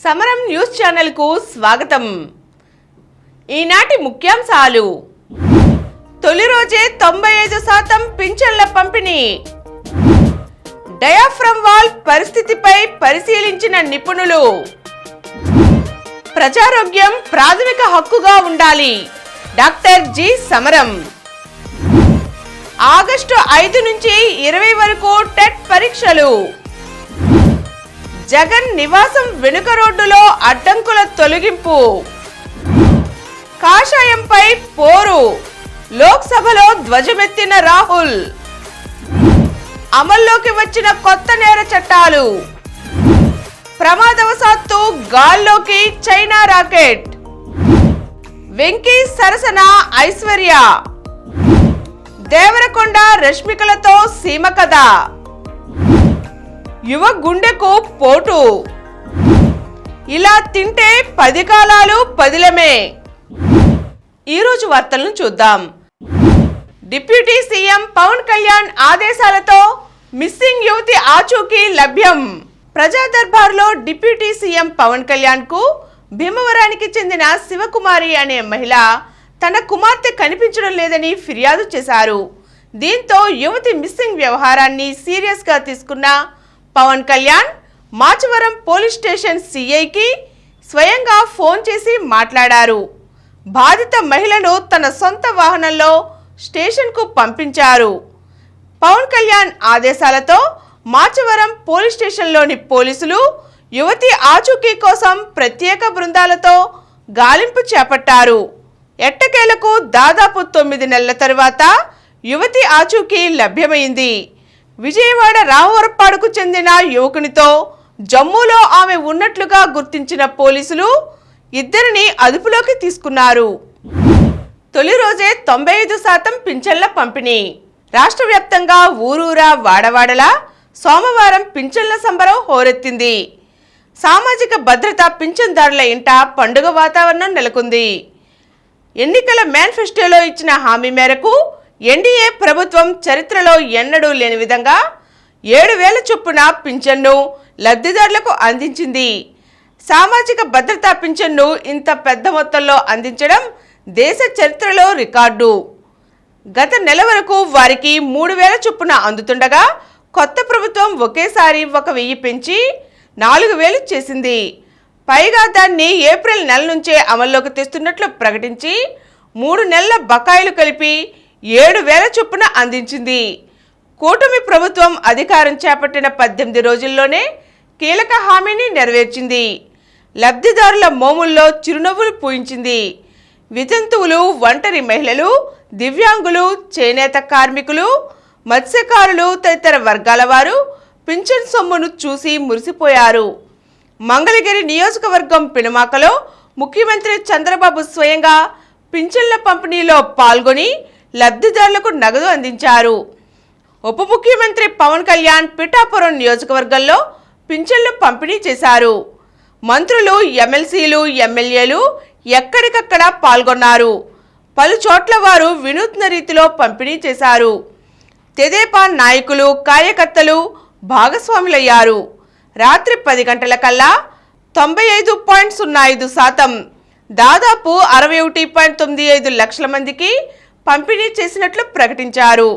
సమరం news channel కు స్వాగతం। ఈనాటి ముఖ్యాంశాలు। తొలి రోజే 95% పింఛన్ల పంపిణీ। డయాఫ్రమ్ వాల్ పరిస్థితిపై పరిశీలించిన నిపుణులు। ప్రజారోగ్యం ప్రాథమిక హక్కుగా ఉండాలి। డాక్టర్ జి సమరం। ఆగస్టు 5 నుంచి 20 వరకు టెట్ పరీక్షలు। జగన్ నివాసం వెనుక రోడ్డులో అడ్డంకుల తొలగింపు। కాషాయంపై పోరు, లోక్సభలో ధ్వజమెత్తిన రాహుల్। అమల్లోకి వచ్చిన కొత్త నేర చట్టాలు। ప్రమాదవశాత్తు గాల్లోకి చైనా రాకెట్। వెంకీ సరసన ఐశ్వర్య। దేవరకొండ రష్మికలతో సీమ కథ। యువ గుండెకు పోటు, ఇలా తింటే 10 కాలాలు పదిలమే। ఈరోజు వార్తలను చూద్దాం। డిప్యూటీ సీఎం పవన్ కళ్యాణ్ ఆదేశాలతో మిస్సింగ్ యువతి ఆచూకీ లభ్యం। ప్రజా దర్బార్లో డిప్యూటీ సీఎం పవన్ కళ్యాణ్ కు భీమవరానికి చెందిన శివకుమారి అనే మహిళ తన కుమార్తె కనిపించడం లేదని ఫిర్యాదు చేశారు। దీంతో యువతి మిస్సింగ్ వ్యవహారాన్ని సీరియస్ గా తీసుకున్న పవన్ కళ్యాణ్ మాచవరం పోలీస్ స్టేషన్ సిఐకి స్వయంగా ఫోన్ చేసి మాట్లాడారు। బాధిత మహిళను తన సొంత వాహనంలో స్టేషన్కు పంపించారు। పవన్ కళ్యాణ్ ఆదేశాలతో మాచవరం పోలీస్ స్టేషన్లోని పోలీసులు యువతి ఆచూకీ కోసం ప్రత్యేక బృందాలతో గాలింపు చేపట్టారు। ఎట్టకేలకు దాదాపు 9 నెలల తరువాత యువతి ఆచూకీ లభ్యమైంది। విజయవాడ రావువరపాడుకు చెందిన యువకునితో జమ్మూలో ఆమె ఉన్నట్లుగా గుర్తించిన పోలీసులు ఇద్దరిని అదుపులోకి తీసుకున్నారు। తొలి రోజే 95% పింఛన్ల పంపిణీ। రాష్ట్ర వ్యాప్తంగా ఊరూరా వాడవాడలా సోమవారం పింఛన్ల సంబరం హోరెత్తింది। సామాజిక భద్రత పింఛన్దారుల ఇంట పండుగ వాతావరణం నెలకొంది। ఎన్నికల మేనిఫెస్టోలో ఇచ్చిన హామీ మేరకు ఎన్డీఏ ప్రభుత్వం చరిత్రలో ఎన్నడూ లేని విధంగా 7,000 చొప్పున పింఛన్ను లబ్ధిదారులకు అందించింది। సామాజిక భద్రతా పింఛన్ను ఇంత పెద్ద మొత్తంలో అందించడం దేశ చరిత్రలో రికార్డు। గత నెల వరకు వారికి 3,000 చొప్పున అందుతుండగా కొత్త ప్రభుత్వం ఒకేసారి 1,000 పెంచి 4,000 చేసింది। పైగా దాన్ని ఏప్రిల్ నెల నుంచే అమల్లోకి తెస్తున్నట్లు ప్రకటించి 3 నెలల బకాయిలు కలిపి 7,000 చొప్పున అందించింది। కూటమి ప్రభుత్వం అధికారం చేపట్టిన 18 రోజుల్లోనే కీలక హామీని నెరవేర్చింది। లబ్ధిదారుల మోముల్లో చిరునవ్వులు పూయించింది। వితంతువులు, ఒంటరి మహిళలు, దివ్యాంగులు, చేనేత కార్మికులు, మత్స్యకారులు తదితర వర్గాల వారు పింఛన్ సొమ్మును చూసి మురిసిపోయారు। మంగళగిరి నియోజకవర్గం పినమాకలో ముఖ్యమంత్రి చంద్రబాబు స్వయంగా పింఛన్ల పంపిణీలో పాల్గొని లబ్ధిదారులకు నగదు అందించారు। ఉప ముఖ్యమంత్రి పవన్ కళ్యాణ్ పిఠాపురం నియోజకవర్గంలో పింఛన్లు పంపిణీ చేశారు। మంత్రులు, ఎమ్మెల్సీలు, ఎమ్మెల్యేలు ఎక్కడికక్కడ పాల్గొన్నారు। పలు చోట్ల వారు వినూత్న రీతిలో పంపిణీ చేశారు। తెదేపా నాయకులు, కార్యకర్తలు భాగస్వాములయ్యారు। రాత్రి 10 గంటల కల్లా 95.05% దాదాపు 61.95 లక్షల మందికి పంపిణీ చేసినట్లు ప్రకటించారు।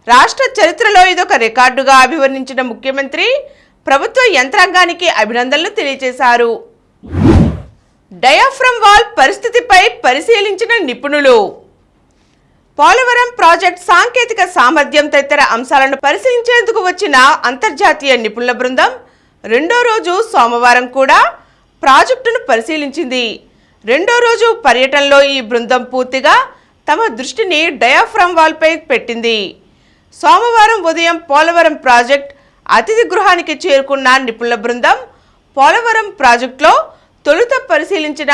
రాష్ట్ర చరిత్రలో ఇదొక రికార్డుగా అభివర్ణించిన ముఖ్యమంత్రి ప్రభుత్వ యంత్రాంగానికి అభినందనలు తెలియజేశారు। డయాఫ్రమ్ వాల్ పరిస్థితిపై పరిశీలించిన నిపుణులు। పోలవరం ప్రాజెక్ట్ సాంకేతిక సామర్థ్యం తదితర అంశాలను పరిశీలించేందుకు వచ్చిన అంతర్జాతీయ నిపుణుల బృందం 2వ రోజు సోమవారం కూడా ప్రాజెక్టును పరిశీలించింది। 2వ రోజు పర్యటనలో ఈ బృందం పూర్తిగా తమ దృష్టిని డయాఫ్రమ్ వాల్పై పెట్టింది। సోమవారం ఉదయం పోలవరం ప్రాజెక్ట్ అతిథి గృహానికి చేరుకున్న నిపుణుల బృందం పోలవరం ప్రాజెక్టులో తొలుత పరిశీలించిన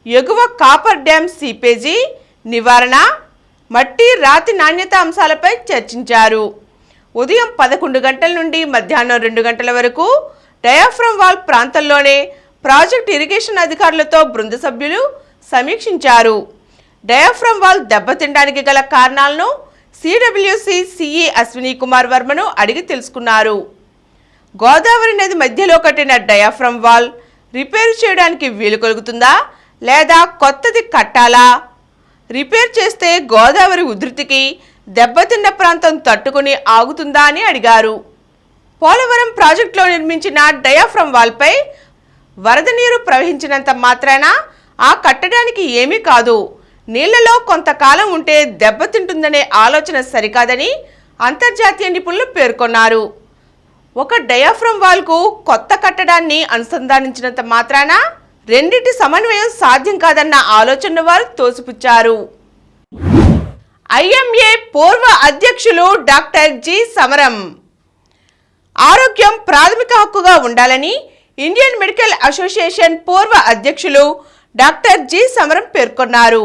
ఎగువ కాపర్ డ్యామ్ సీపేజీ నివారణ, మట్టి రాతి నాణ్యత అంశాలపై చర్చించారు। ఉదయం 11 గంటల నుండి మధ్యాహ్నం 2 గంటల వరకు డయాఫ్రమ్ వాల్ ప్రాంతంలోనే ప్రాజెక్ట్ ఇరిగేషన్ అధికారులతో బృంద సభ్యులు సమీక్షించారు। డయాఫ్రమ్ వాల్ దెబ్బతినడానికి గల కారణాలను సిడబ్ల్యూసి సిఈ అశ్విని కుమార్ వర్మను అడిగి తెలుసుకున్నారు। గోదావరి నది మధ్యలో కట్టిన డయాఫ్రమ్ వాల్ రిపేరు చేయడానికి వీలు కలుగుతుందా లేదా కొత్తది కట్టాలా? రిపేర్ చేస్తే గోదావరి ఉధృతికి దెబ్బతిన్న ప్రాంతం తట్టుకుని ఆగుతుందా అని అడిగారు. పోలవరం ప్రాజెక్టులో నిర్మించిన డయాఫ్రమ్ వాల్పై వరద నీరు ప్రవహించినంత మాత్రాన ఆ కట్టడానికి ఏమీ కాదు, నీళ్లలో కొంతకాలం ఉంటే దెబ్బతింటుందనే ఆలోచన సరికాదని అంతర్జాతీయ నిపుణులు పేర్కొన్నారు. ఒక డయాఫ్రమ్ వాల్కు కొత్త కట్టడాన్ని అనుసంధానించినంత మాత్రాన రెండింటి సమన్వయం సాధ్యం కాదన్న ఆలోచన వారు తోసిపుచ్చారు. ఐఎంఏ పూర్వ అధ్యక్షులు డాక్టర్ జి సమరం ఆరోగ్యం ప్రాథమిక హక్కుగా ఉండాలని ఇండియన్ మెడికల్ అసోసియేషన్ పూర్వ అధ్యక్షులు డాక్టర్ జి సమరం పేర్కొన్నారు.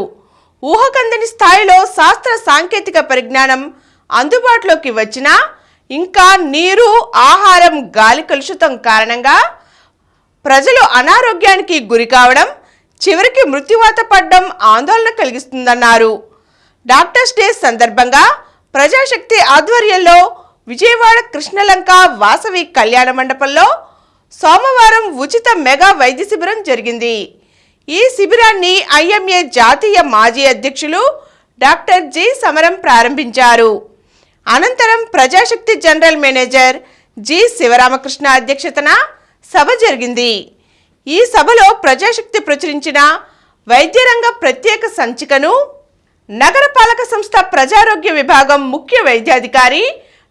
ఊహకందని స్థాయిలో శాస్త్ర సాంకేతిక పరిజ్ఞానం అందుబాటులోకి వచ్చినా ఇంకా నీరు, ఆహారం, గాలి కలుషితం కారణంగా ప్రజలు అనారోగ్యానికి గురి కావడం, చివరికి మృత్యువాత పడడం ఆందోళన కలిగిస్తుందన్నారు. డాక్టర్స్ డే సందర్భంగా ప్రజాశక్తి ఆధ్వర్యంలో విజయవాడ కృష్ణలంక వాసవి కళ్యాణ మండపంలో సోమవారం ఉచిత మెగా వైద్య శిబిరం జరిగింది. ఈ శిబిరాన్ని ఐఎంఏ జాతీయ మాజీ అధ్యక్షులు డాక్టర్ జి సమరం ప్రారంభించారు. అనంతరం Prajasakti general manager G Sivaramakrishna అధ్యక్షతన సభ జరిగింది. ఈ సభలో ప్రజాశక్తి ప్రచురించిన వైద్యరంగ ప్రత్యేక సంచికను నగరపాలక సంస్థ ప్రజారోగ్య విభాగం ముఖ్య వైద్యాధికారి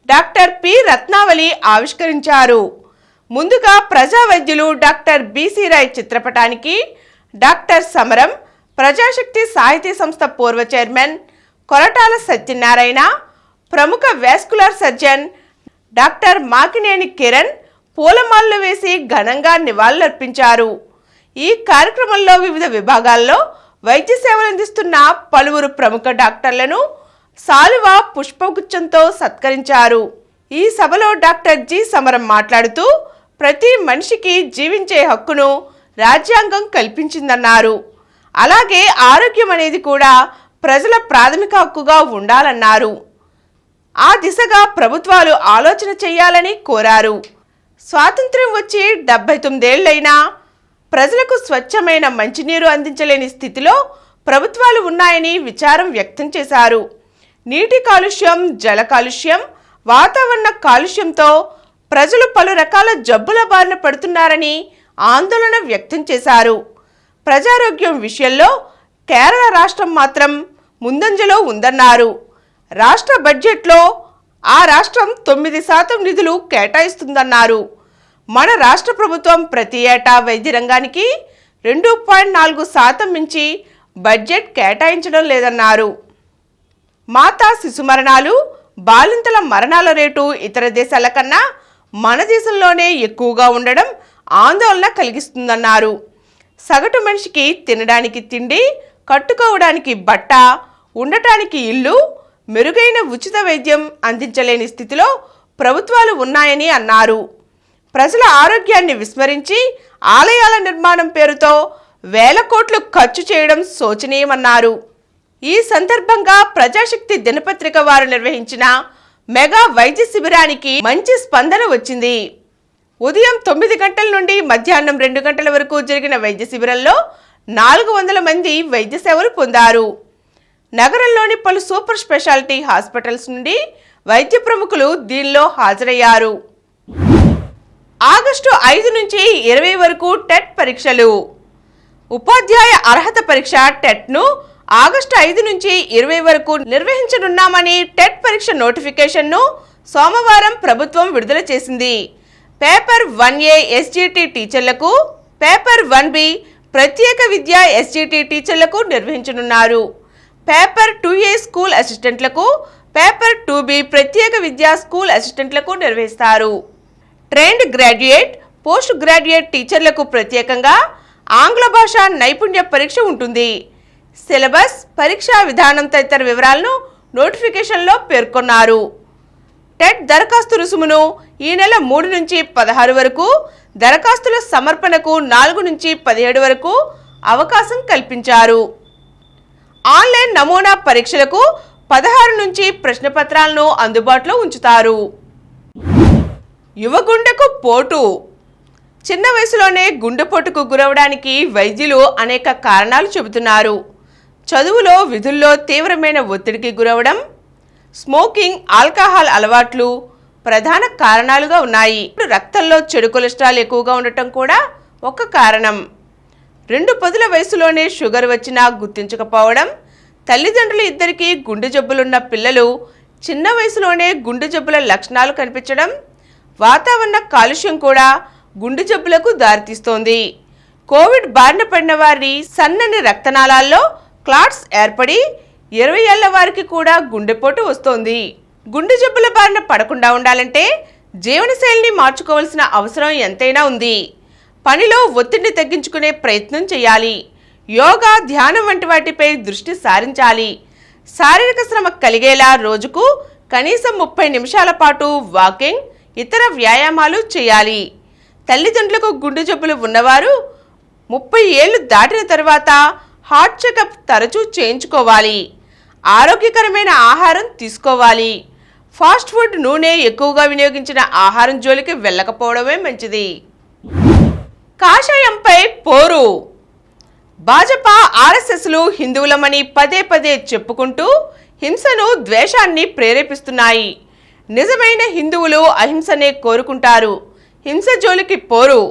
డాక్టర్ పి రత్నావళి ఆవిష్కరించారు. ముందుగా ప్రజా వైద్యులు డాక్టర్ బిసి రాయ్ చిత్రపటానికి డాక్టర్ సమరం, ప్రజాశక్తి సాహితీ సంస్థ పూర్వ చైర్మన్ కొరటాల సత్యనారాయణ, ప్రముఖ vascular surgeon doctor Makineni Kiran పూలమాలలు వేసి ఘనంగా నివాళులర్పించారు. ఈ కార్యక్రమంలో వివిధ విభాగాల్లో వైద్య సేవలు అందిస్తున్న పలువురు ప్రముఖ డాక్టర్లను సాలువా పుష్పగుచ్చంతో సత్కరించారు. ఈ సభలో డాక్టర్ జి సమరం మాట్లాడుతూ ప్రతి మనిషికి జీవించే హక్కును రాజ్యాంగం కల్పించిందన్నారు. అలాగే ఆరోగ్యం అనేది కూడా ప్రజల ప్రాథమిక హక్కుగా ఉండాలన్నారు. ఆ దిశగా ప్రభుత్వాలు ఆలోచన చేయాలని కోరారు. స్వాతంత్ర్యం వచ్చి 79 ఏళ్లైనా ప్రజలకు స్వచ్ఛమైన మంచినీరు అందించలేని స్థితిలో ప్రభుత్వాలు ఉన్నాయని విచారం వ్యక్తం చేశారు. నీటి కాలుష్యం, జల కాలుష్యం, వాతావరణ కాలుష్యంతో ప్రజలు పలు రకాల జబ్బుల బారిన పడుతున్నారని ఆందోళన వ్యక్తం చేశారు. ప్రజారోగ్యం విషయంలో కేరళ రాష్ట్రం మాత్రం ముందంజలో ఉందన్నారు. రాష్ట్ర బడ్జెట్లో ఆ రాష్ట్రం 9% నిధులు కేటాయిస్తుందన్నారు. మన రాష్ట్ర ప్రభుత్వం ప్రతి ఏటా వైద్య రంగానికి 2.4% మించి బడ్జెట్ కేటాయించడం లేదన్నారు. మాతా శిశు మరణాలు, బాలింతల మరణాల రేటు ఇతర దేశాల కన్నా మన దేశంలోనే ఎక్కువగా ఉండడం ఆందోళన కలిగిస్తుందన్నారు. సగటు మనిషికి తినడానికి తిండి, కట్టుకోవడానికి బట్ట, ఉండటానికి ఇల్లు, మెరుగైన ఉచిత వైద్యం అందించలేని స్థితిలో ప్రభుత్వాలు ఉన్నాయని అన్నారు. ప్రజల ఆరోగ్యాన్ని విస్మరించి ఆలయాల నిర్మాణం పేరుతో వేల కోట్లు ఖర్చు చేయడం శోచనీయమన్నారు. ఈ సందర్భంగా ప్రజాశక్తి దినపత్రిక వారు నిర్వహించిన మెగా వైద్య శిబిరానికి మంచి స్పందన వచ్చింది. ఉదయం 9 గంటల నుండి మధ్యాహ్నం 2 గంటల వరకు జరిగిన వైద్య శిబిరంలో 400 మంది వైద్య సేవలు పొందారు. నగరంలోని పలు సూపర్ స్పెషాలిటీ హాస్పిటల్స్ నుండి వైద్య ప్రముఖులు దీనిలో హాజరయ్యారు. ఆగస్టు 5 నుంచి 20 వరకు టెట్ పరీక్షలు. ఉపాధ్యాయ అర్హత పరీక్ష టెట్ను ఆగస్టు 5 నుంచి 20 వరకు నిర్వహించనున్నామని టెట్ పరీక్ష నోటిఫికేషన్ను సోమవారం ప్రభుత్వం విడుదల చేసింది. పేపర్ 1A ఎస్జిటి టీచర్లకు, పేపర్ 1B ప్రత్యేక విద్యా ఎస్జిటి టీచర్లకు నిర్వహించనున్నారు. Paper 2A school అసిస్టెంట్లకు, paper 2B ప్రత్యేక విద్యా స్కూల్ అసిస్టెంట్లకు నిర్వహిస్తారు. ట్రైన్డ్ గ్రాడ్యుయేట్, పోస్ట్ గ్రాడ్యుయేట్ టీచర్లకు ప్రత్యేకంగా ఆంగ్ల భాష నైపుణ్య పరీక్ష ఉంటుంది. సిలబస్, పరీక్షా విధానం తదితర వివరాలను నోటిఫికేషన్లో పేర్కొన్నారు. టెట్ దరఖాస్తు రుసుమును ఈ నెల 3 నుంచి 16 వరకు, దరఖాస్తుల సమర్పణకు 4 నుంచి 17 వరకు అవకాశం కల్పించారు. ఆన్లైన్ నమూనా పరీక్షలకు 16 నుంచి ప్రశ్నపత్రాలను అందుబాటులో ఉంచుతారు. యువగుండెకు పోటు. చిన్న వయసులోనే గుండెపోటుకు గురవడానికి వైద్యులు అనేక కారణాలు చెబుతున్నారు. చదువులో, విధుల్లో తీవ్రమైన ఒత్తిడికి గురవడం, స్మోకింగ్, ఆల్కహాల్ అలవాట్లు ప్రధాన కారణాలుగా ఉన్నాయి. రక్తంలో చెడు కొలెస్ట్రాల్ ఎక్కువగా ఉండటం కూడా ఒక కారణం. 2 పదుల వయసులోనే షుగర్ వచ్చినా గుర్తించకపోవడం, తల్లిదండ్రులు ఇద్దరికీ గుండె జబ్బులున్న పిల్లలు చిన్న వయసులోనే గుండె జబ్బుల లక్షణాలు కనిపించడం, వాతావరణ కాలుష్యం కూడా గుండె జబ్బులకు దారితీస్తోంది. కోవిడ్ బారిన పడిన వారి సన్నని రక్తనాళాల్లో క్లాట్స్ ఏర్పడి 20 ఏళ్ల వారికి కూడా గుండెపోటు వస్తోంది. గుండె జబ్బుల బారిన పడకుండా ఉండాలంటే జీవనశైలిని మార్చుకోవాల్సిన అవసరం ఎంతైనా ఉంది. పనిలో ఒత్తిడిని తగ్గించుకునే ప్రయత్నం చేయాలి. యోగా, ధ్యానం వంటి వాటిపై దృష్టి సారించాలి. శారీరక శ్రమ కలిగేలా రోజుకు కనీసం 30 నిమిషాల పాటు వాకింగ్, ఇతర వ్యాయామాలు చేయాలి. తల్లిదండ్రులకు గుండె జబ్బులు ఉన్నవారు 30 ఏళ్లు దాటిన తర్వాత హార్ట్ చెకప్ తరచూ చేయించుకోవాలి. ఆరోగ్యకరమైన ఆహారం తీసుకోవాలి. ఫాస్ట్ ఫుడ్, నూనె ఎక్కువగా వినియోగించిన ఆహారం జోలికి వెళ్ళకపోవడమే మంచిది. కాషాయంపై పోరు. భాజపా, ఆర్ఎస్ఎస్లు హిందువులమని పదే పదే చెప్పుకుంటూ హింసను, ద్వేషాన్ని ప్రేరేపిస్తున్నాయి. నిజమైన హిందువులు అహింసనే కోరుకుంటారు. హింస జోలికి పోరు.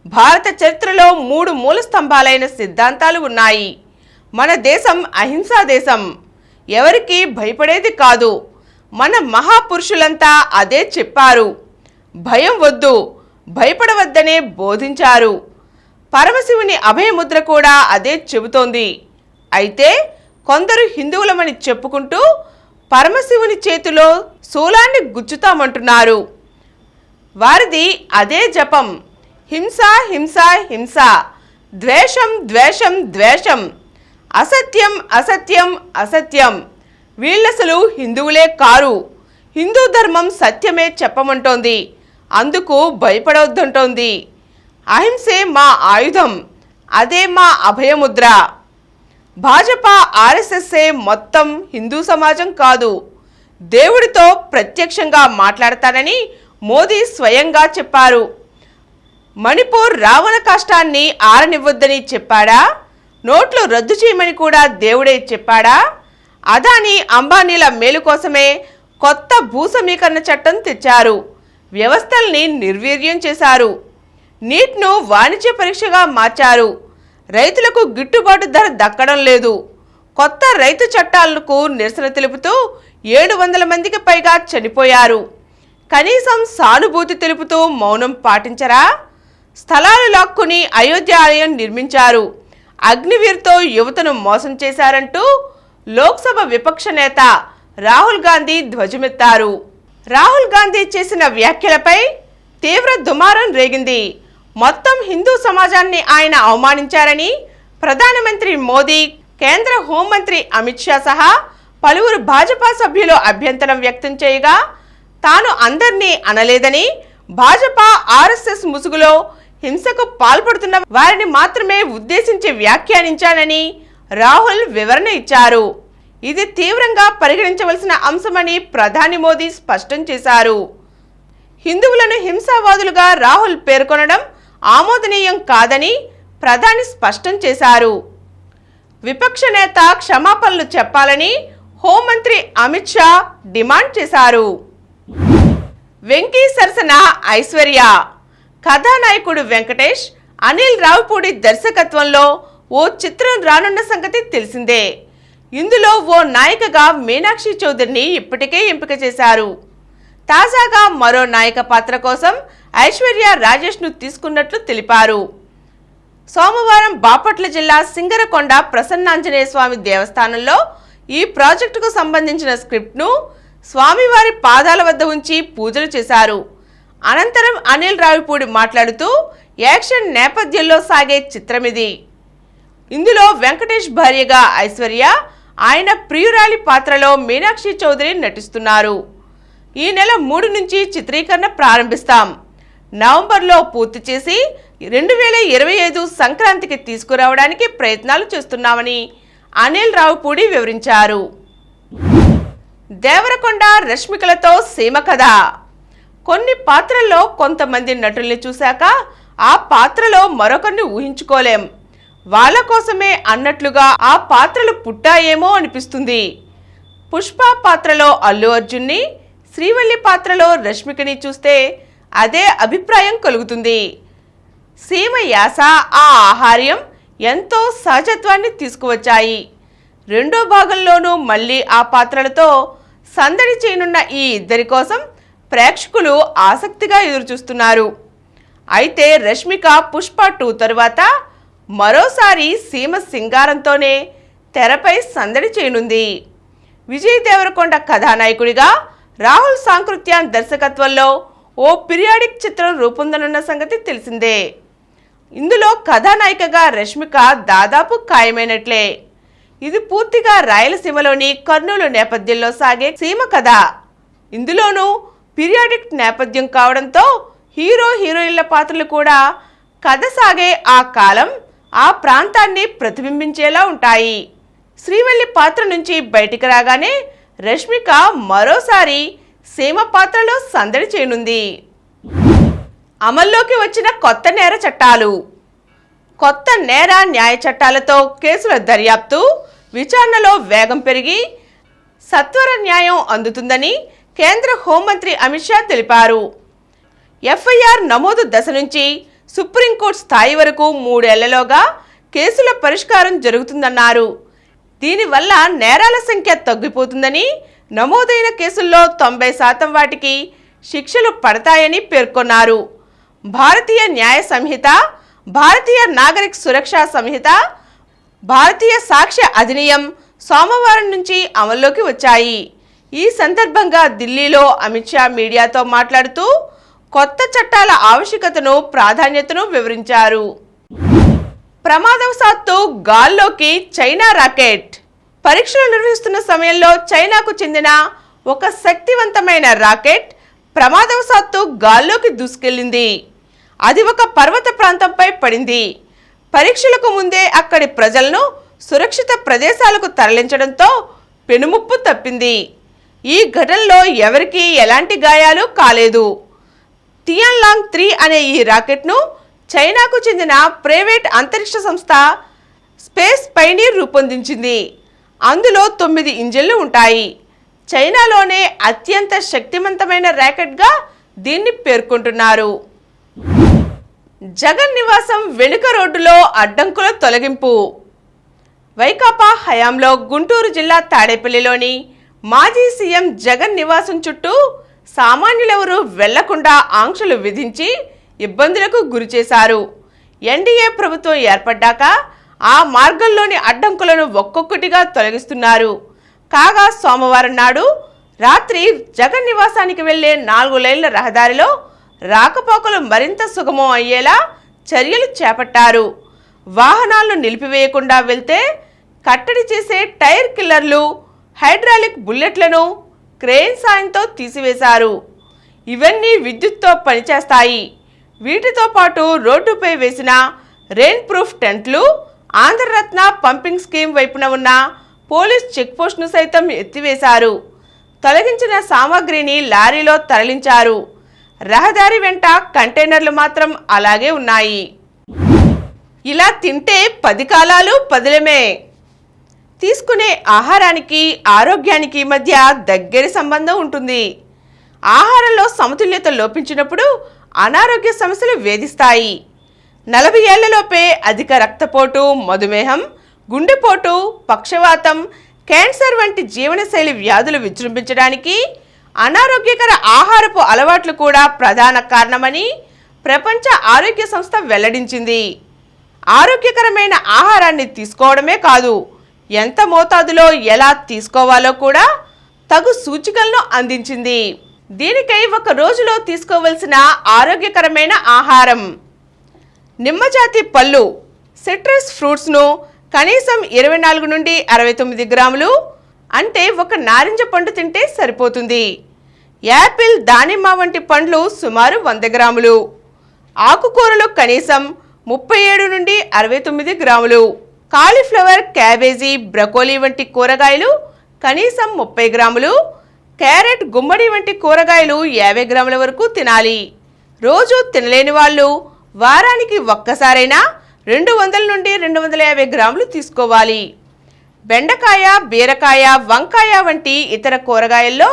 భారత చరిత్రలో 3 మూల స్తంభాలైన సిద్ధాంతాలు ఉన్నాయి. మన దేశం అహింసా దేశం. ఎవరికి భయపడేది కాదు. మన మహాపురుషులంతా అదే చెప్పారు. భయం వద్దు, భయపడవద్దనే బోధించారు. పరమశివుని అభయముద్ర కూడా అదే చెబుతోంది. అయితే కొందరు హిందువులమని చెప్పుకుంటూ పరమశివుని చేతిలో శూలాన్ని గుచ్చుతామంటున్నారు. వారిది అదే జపం. హింస, హింస, హింస. ద్వేషం, ద్వేషం, ద్వేషం. అసత్యం, అసత్యం, అసత్యం. వీళ్ళసలు హిందువులే కారు. హిందూ ధర్మం సత్యమే చెప్పమంటోంది. అందుకు భయపడవద్దంటోంది. అహింసే మా ఆయుధం. అదే మా అభయముద్ర. భాజపా, ఆర్ఎస్ఎస్ఏ మొత్తం హిందూ సమాజం కాదు. దేవుడితో ప్రత్యక్షంగా మాట్లాడతానని మోదీ స్వయంగా చెప్పారు. మణిపూర్ రావణ కాష్టాన్ని ఆరనివ్వొద్దని చెప్పాడా? నోట్లు రద్దు చేయమని కూడా దేవుడే చెప్పాడా? అదానీ, అంబానీల మేలు కోసమే కొత్త భూసమీకరణ చట్టం తెచ్చారు. వ్యవస్థల్ని నిర్వీర్యం చేశారు. నీట్ను వాణిజ్య పరీక్షగా మార్చారు. రైతులకు గిట్టుబాటు ధర దక్కడం లేదు. కొత్త రైతు చట్టాలకు నిరసన తెలుపుతూ 700 మందికి పైగా చనిపోయారు. కనీసం సానుభూతి తెలుపుతూ మౌనం పాటించరా? స్థలాలు లాక్కుని అయోధ్య ఆలయం నిర్మించారు. అగ్నివీర్తో యువతను మోసం చేశారంటూ లోక్సభ విపక్ష నేత రాహుల్ గాంధీ ధ్వజమెత్తారు. రాహుల్ గాంధీ చేసిన వ్యాఖ్యలపై తీవ్ర దుమారం రేగింది. మొత్తం హిందూ సమాజాన్ని ఆయన అవమానించారని ప్రధానమంత్రి మోదీ, కేంద్ర హోంమంత్రి అమిత్ షా సహా పలువురు భాజపా సభ్యులు అభ్యంతరం వ్యక్తం చేయగా, తాను అందరినీ అనలేదని, భాజపా, ఆర్ఎస్ఎస్ ముసుగులో హింసకు పాల్పడుతున్న వారిని మాత్రమే ఉద్దేశించి వ్యాఖ్యానించానని రాహుల్ వివరణ ఇచ్చారు. ఇది తీవ్రంగా పరిగణించవలసిన అంశమని ప్రధాని మోదీ స్పష్టం చేశారు. హిందువులను హింసావాదులుగా రాహుల్ పేర్కొనడం ఆమోదనీయం కాదని ప్రధాని స్పష్టం చేశారు. విపక్ష నేత క్షమాపణలు చెప్పాలని హోంమంత్రి అమిత్ షా డిమాండ్ చేశారు. వెంకీ సరసన ఐశ్వర్య. కథానాయకుడు వెంకటేష్, అనిల్ రావిపూడి దర్శకత్వంలో ఓ చిత్రం రానున్న సంగతి తెలిసిందే. ఇందులో ఓ నాయికగా మీనాక్షి చౌదరిని ఇప్పటికే ఎంపిక చేశారు. తాజాగా మరో నాయక పాత్ర కోసం ఐశ్వర్య రాజేష్ను తీసుకున్నట్లు తెలిపారు. సోమవారం బాపట్ల జిల్లా సింగరకొండ ప్రసన్నాంజనేయ స్వామి దేవస్థానంలో ఈ ప్రాజెక్టుకు సంబంధించిన స్క్రిప్ట్ను స్వామివారి పాదాల వద్ద ఉంచి పూజలు చేశారు. అనంతరం అనిల్ రావిపూడి మాట్లాడుతూ, యాక్షన్ నేపథ్యంలో సాగే చిత్రమిది. ఇందులో వెంకటేష్ భార్యగా ఐశ్వర్య, ఆయన ప్రియురాలి పాత్రలో మీనాక్షి చౌదరి నటిస్తున్నారు. ఈ నెల 3 నుంచి చిత్రీకరణ ప్రారంభిస్తాం. నవంబర్లో పూర్తి చేసి 2025 సంక్రాంతికి తీసుకురావడానికి ప్రయత్నాలు చేస్తున్నామని అనిల్ రావిపూడి వివరించారు. దేవరకొండ రష్మికలతో సీమ కథ. కొన్ని పాత్రల్లో కొంతమంది నటుల్ని చూశాక ఆ పాత్రలో మరొకరిని ఊహించుకోలేం. వాళ్ళ కోసమే అన్నట్లుగా ఆ పాత్రలు పుట్టాయేమో అనిపిస్తుంది. పుష్ప పాత్రలో అల్లు అర్జున్ని, శ్రీవల్లి పాత్రలో రష్మికని చూస్తే అదే అభిప్రాయం కలుగుతుంది. సీమ యాస, ఆ ఆహార్యం ఎంతో సహజత్వాన్ని తీసుకువచ్చాయి. రెండో భాగంలోనూ మళ్ళీ ఆ పాత్రలతో సందడి చేయనున్న ఈ ఇద్దరి కోసం ప్రేక్షకులు ఆసక్తిగా ఎదురుచూస్తున్నారు. అయితే రష్మిక పుష్ప 2 తరువాత మరోసారి సీమ సింగారంతోనే తెరపై సందడి చేయనుంది. విజయ్ దేవరకొండ కథానాయకుడిగా రాహుల్ సాంకృత్యాన్ దర్శకత్వంలో ఓ పీరియాడిక్ చిత్రం రూపొందనున్న సంగతి తెలిసిందే. ఇందులో కథానాయికగా రష్మిక దాదాపు ఖాయమైనట్లే. ఇది పూర్తిగా రాయలసీమలోని కర్నూలు నేపథ్యంలో సాగే సీమ కథ. ఇందులోనూ పీరియాడిక్ నేపథ్యం కావడంతో హీరో హీరోయిన్ల పాత్రలు కూడా కథ సాగే ఆ కాలం, ఆ ప్రాంతాన్ని ప్రతిబింబించేలా ఉంటాయి. శ్రీవల్లి పాత్ర నుంచి బయటికి రాగానే రష్మిక మరోసారి సీమ పాత్రలో సందడి చేయనుంది. అమల్లోకి వచ్చిన కొత్త నేర చట్టాలు. కొత్త నేర న్యాయ చట్టాలతో కేసుల దర్యాప్తు, విచారణలో వేగం పెరిగి సత్వర న్యాయం అందుతుందని కేంద్ర హోంమంత్రి అమిత్ షా తెలిపారు. ఎఫ్ఐఆర్ నమోదు దశ నుంచి సుప్రీంకోర్టు స్థాయి వరకు 3 ఏళ్లలోగా కేసుల పరిష్కారం జరుగుతుందన్నారు. దీనివల్ల నేరాల సంఖ్య తగ్గిపోతుందని, నమోదైన కేసుల్లో 90% వాటికి శిక్షలు పడతాయని పేర్కొన్నారు. భారతీయ న్యాయ సంహిత, భారతీయ నాగరిక సురక్షా సంహిత, భారతీయ సాక్ష్య అధినియం సోమవారం నుంచి అమల్లోకి వచ్చాయి. ఈ సందర్భంగా ఢిల్లీలో అమిత్ షా మీడియాతో మాట్లాడుతూ కొత్త చట్టాల ఆవశ్యకతను, ప్రాధాన్యతను వివరించారు. ప్రమాదవశాత్తు గాల్లోకి చైనా రాకెట్. పరీక్షలు నిర్వహిస్తున్న సమయంలో చైనాకు చెందిన ఒక శక్తివంతమైన రాకెట్ ప్రమాదవశాత్తు గాల్లోకి దూసుకెళ్లింది. అది ఒక పర్వత ప్రాంతంపై పడింది. పరీక్షలకు ముందే అక్కడి ప్రజలను సురక్షిత ప్రదేశాలకు తరలించడంతో పెనుముప్పు తప్పింది. ఈ ఘటనలో ఎవరికీ ఎలాంటి గాయాలు కాలేదు. టియాన్లాంగ్ 3 అనే ఈ రాకెట్ను చైనాకు చెందిన ప్రైవేట్ అంతరిక్ష సంస్థ స్పేస్ పైనీర్ రూపొందించింది. అందులో 9 ఇంజిన్లు ఉంటాయి. చైనాలోనే అత్యంత శక్తివంతమైన రాకెట్గా దీన్ని పేర్కొంటున్నారు. జగన్ నివాసం వెనుక రోడ్డులో అడ్డంకుల తొలగింపు. వైకాపా హయాంలో గుంటూరు జిల్లా తాడేపల్లిలోని మాజీ సీఎం జగన్ నివాసం చుట్టూ సామాన్యులెవరూ వెళ్లకుండా ఆంక్షలు విధించి ఇబ్బందులకు గురిచేశారు. ఎన్డీఏ ప్రభుత్వం ఏర్పడ్డాక ఆ మార్గంలోని అడ్డంకులను ఒక్కొక్కటిగా తొలగిస్తున్నారు. కాగా సోమవారం నాడు రాత్రి జగన్ నివాసానికి వెళ్లే 4 లైన్ల రహదారిలో రాకపోకలు మరింత సుగమం అయ్యేలా చర్యలు చేపట్టారు. వాహనాలను నిలిపివేయకుండా వెళ్తే కట్టడి చేసే టైర్ కిల్లర్లు, హైడ్రాలిక్ బుల్లెట్లను క్రేన్ సాయంతో తీసివేశారు. ఇవన్నీ విద్యుత్తో పనిచేస్తాయి. వీటితో పాటు రోడ్డుపై వేసిన రెయిన్ ప్రూఫ్ టెంట్లు, ఆంధ్రరత్న పంపింగ్ స్కీమ్ వైపున ఉన్న పోలీస్ చెక్పోస్ట్ను సైతం ఎత్తివేశారు. తొలగించిన సామాగ్రిని లారీలో తరలించారు. రహదారి వెంట కంటైనర్లు మాత్రం అలాగే ఉన్నాయి. ఇలా తింటే 10 కాలాలు పదిలమే. తీసుకునే ఆహారానికి, ఆరోగ్యానికి మధ్య దగ్గరి సంబంధం ఉంటుంది. ఆహారంలో సమతుల్యత లోపించినప్పుడు అనారోగ్య సమస్యలు వేధిస్తాయి. 40 ఏళ్లలోపే అధిక రక్తపోటు, మధుమేహం, గుండెపోటు, పక్షవాతం, క్యాన్సర్ వంటి జీవనశైలి వ్యాధులు విజృంభించడానికి అనారోగ్యకర ఆహారపు అలవాట్లు కూడా ప్రధాన కారణమని ప్రపంచ ఆరోగ్య సంస్థ వెల్లడించింది. ఆరోగ్యకరమైన ఆహారాన్ని తీసుకోవడమే కాదు, ఎంత మోతాదులో ఎలా తీసుకోవాలో కూడా తగు సూచికలను అందించింది. దీనికై ఒక రోజులో తీసుకోవలసిన ఆరోగ్యకరమైన ఆహారం: నిమ్మజాతి పళ్ళు, సిట్రస్ ఫ్రూట్స్ను కనీసం 24 నుండి 69 గ్రాములు, అంటే ఒక నారింజ పండు తింటే సరిపోతుంది. యాపిల్, దానిమ్మ వంటి పండ్లు సుమారు 100 గ్రాములు. ఆకుకూరలు కనీసం 37 నుండి 69 గ్రాములు. కాలీఫ్లవర్, క్యాబేజీ, బ్రకోలీ వంటి కూరగాయలు కనీసం 30 గ్రాములు. క్యారెట్, గుమ్మడి వంటి కూరగాయలు 50 గ్రాముల వరకు తినాలి. రోజు తినలేని వాళ్ళు వారానికి ఒక్కసారైనా 200 నుండి 250 గ్రాములు తీసుకోవాలి. బెండకాయ, బీరకాయ, వంకాయ వంటి ఇతర కూరగాయల్లో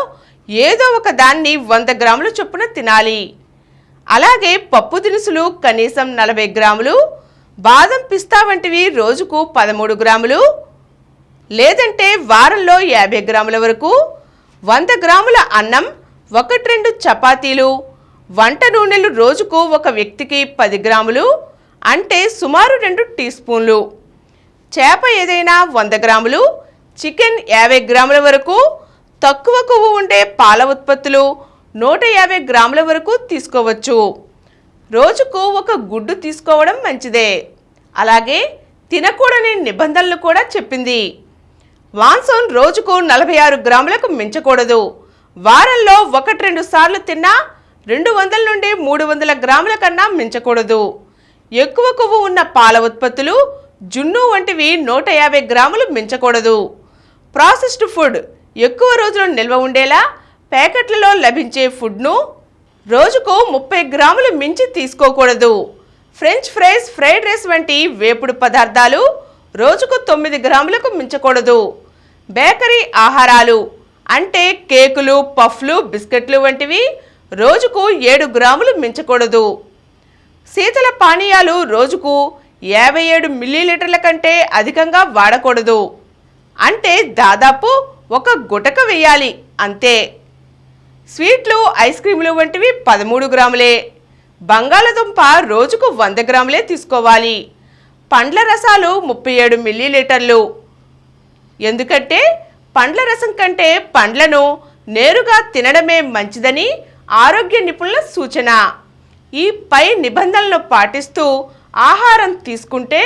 ఏదో ఒక దాన్ని 100 గ్రాముల చొప్పున తినాలి. అలాగే పప్పు దినుసులు కనీసం 40 గ్రాములు, బాదం, పిస్తా వంటివి రోజుకు 13 గ్రాములు, లేదంటే వారంలో 50 గ్రాముల వరకు, 100 గ్రాముల అన్నం, 1-2 చపాతీలు, వంట నూనెలు రోజుకు ఒక వ్యక్తికి 10 గ్రాములు అంటే సుమారు 2 టీ స్పూన్లు, చేప ఏదైనా 100 గ్రాములు, చికెన్ 50 గ్రాముల వరకు, తక్కువ కొవ్వు ఉండే పాల ఉత్పత్తులు 150 గ్రాముల వరకు తీసుకోవచ్చు. రోజుకు ఒక గుడ్డు తీసుకోవడం మంచిదే. అలాగే తినకూడని నిబంధనలు కూడా చెప్పింది. మాంసం రోజుకు 46 గ్రాములకు మించకూడదు. వారంలో 1-2 సార్లు తిన్నా 200 నుండి 300 గ్రాముల కన్నా మించకూడదు. ఎక్కువ కొవ్వు ఉన్న పాల ఉత్పత్తులు, జున్ను వంటివి 150 గ్రాములు మించకూడదు. ప్రాసెస్డ్ ఫుడ్ ఎక్కువ రోజులు నిల్వ ఉండేలా ప్యాకెట్లలో లభించే ఫుడ్ను రోజుకు 30 గ్రాములు మించి తీసుకోకూడదు. ఫ్రెంచ్ ఫ్రైస్, ఫ్రైడ్ రైస్ వంటి వేపుడు పదార్థాలు రోజుకు 9 గ్రాములకు మించకూడదు. బేకరీ ఆహారాలు అంటే కేకులు, పఫ్లు, బిస్కెట్లు వంటివి రోజుకు 7 గ్రాములు మించకూడదు. శీతల పానీయాలు రోజుకు 57 మిల్లీలీటర్ల కంటే అధికంగా వాడకూడదు. అంటే దాదాపు 1 గుటక వేయాలి అంతే. స్వీట్లు, ఐస్ క్రీములు వంటివి 13 గ్రాములే. బంగాళదుంప రోజుకు 100 గ్రాములే తీసుకోవాలి. పండ్ల రసాలు 37 మిల్లీలీటర్లు. ఎందుకంటే పండ్ల రసం కంటే పండ్లను నేరుగా తినడమే మంచిదని ఆరోగ్య నిపుణుల సూచన. ఈ పై నిబంధనలను పాటిస్తూ ఆహారం తీసుకుంటే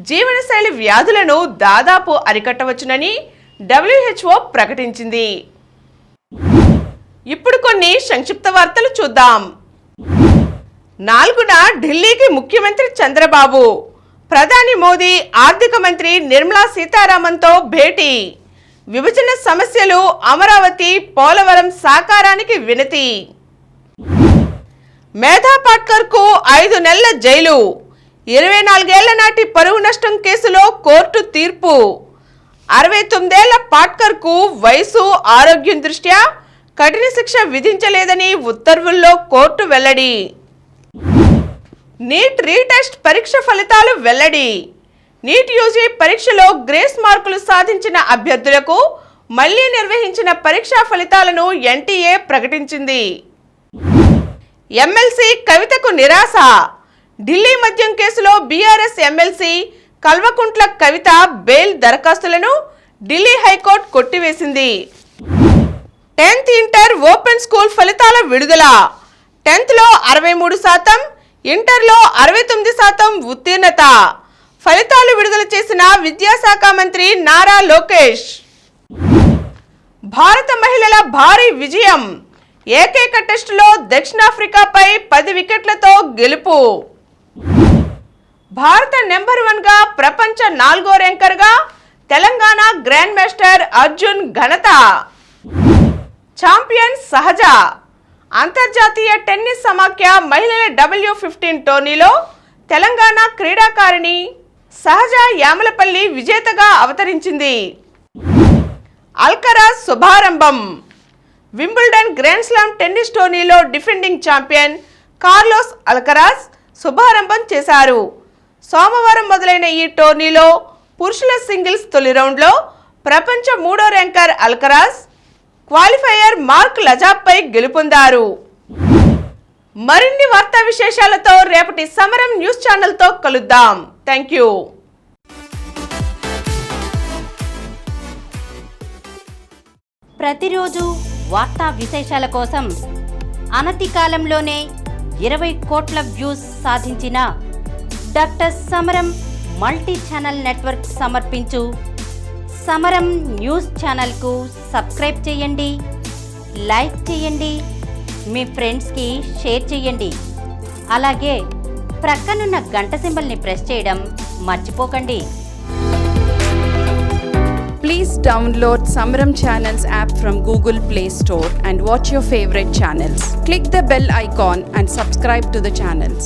జీవనశైలి వ్యాధులను దాదాపు అరికట్టవచ్చునని WHO ప్రకటించింది. ఇప్పుడు కొన్ని సంక్షిప్త వార్తలు చూద్దాం. 4న ఢిల్లీకి ముఖ్యమంత్రి చంద్రబాబు, ప్రధాని మోదీ, ఆర్థిక మంత్రి నిర్మలా సీతారామన్తో భేటీ. విభజన సమస్యలు, అమరావతి, పోలవరం సాకారానికి వినతి. మేధా పాట్కర్కు 5 నెలల జైలు. 24 ఏళ్ల నాటి పరువు నష్టం కేసులో కోర్టు తీర్పు. 69 ఏళ్ల పాట్కర్కు వయసు, ఆరోగ్యం దృష్ట్యా కఠిన శిక్ష విధించలేదని ఉత్తర్వుల్లో కోర్టు వెల్లడి. నీట్ రీటెస్ట్ పరీక్ష ఫలితాలు వెల్లడి. నీట్ యూజీ పరీక్షలో గ్రేస్ మార్కులు సాధించిన అభ్యర్థులకు మళ్లీ నిర్వహించిన పరీక్షా ఫలితాలను ఎన్టీఏ ప్రకటించింది. ఎమ్మెల్సీ కవితకు నిరాశ. ఢిల్లీ మద్యం కేసులో BRS MLC Kalvakuntla Kavitha bail దరఖాస్తులను ఢిల్లీ హైకోర్టు కొట్టివేసింది. 10th ఇంటర్ ఓపెన్ స్కూల్ ఫలితాల విడుదల. 10th లో 63%, ఇంటర్లో 69% ఉత్తీర్ణత. ఫలితాలు విడుదల చేసిన విద్యాశాఖ మంత్రి నారా లోకేష్. భారత మహిళల భారీ విజయం. ఏకైక టెస్టులో దక్షిణాఫ్రికాపై 10 వికెట్లతో గెలుపు. భారత నెంబర్ 1గా ప్రపంచ 4వ ర్యాంకర్గా తెలంగాణ గ్రాండ్ మాస్టర్ అర్జున్ ఘనత. ఛాంపియన్ సహజ. అంతర్జాతీయ టెన్నిస్ సమాఖ్య మహిళల W15 టోర్నీలో తెలంగాణ క్రీడాకారిణి సహజ యామలపల్లి విజేతగా అవతరించింది. అల్కరాజ్ శుభారంభం. వింబుల్డన్ గ్రాండ్ స్లామ్ టెన్నిస్ టోర్నీలో డిఫెండింగ్ ఛాంపియన్ కార్లోస్ అల్కరాజ్ శుభారంభం చేశారు. సోమవారం మొదలైన ఈ టోర్నీలో పురుషుల సింగిల్స్ తొలి రౌండ్లో ప్రపంచ 3వ ర్యాంకర్ అల్కరాజ్ క్వాలిఫైయర్ మార్క్ లజాప్పై గెలుపొందారు. మరిన్ని వార్తా విశేషాలతో రేపటి సమరం న్యూస్ ఛానల్తో కలుద్దాం. Thank you. ప్రతిరోజు వార్తా విశేషాల కోసం అనతి కాలంలోనే 20 కోట్ల వ్యూస్ సాధించిన డాక్టర్ సమరం మల్టీ ఛానల్ నెట్వర్క్ సమర్పించు సమరం న్యూస్ ఛానల్కు సబ్స్క్రైబ్ చేయండి, లైక్ చేయండి, మీ ఫ్రెండ్స్కి షేర్ చేయండి. అలాగే ప్రక్కనున్న గంట సింబల్ని ప్రెస్ చేయడం మర్చిపోకండి. Please download Samaram Channels app from Google Play Store and watch your favorite channels. Click the bell icon and subscribe to the channels.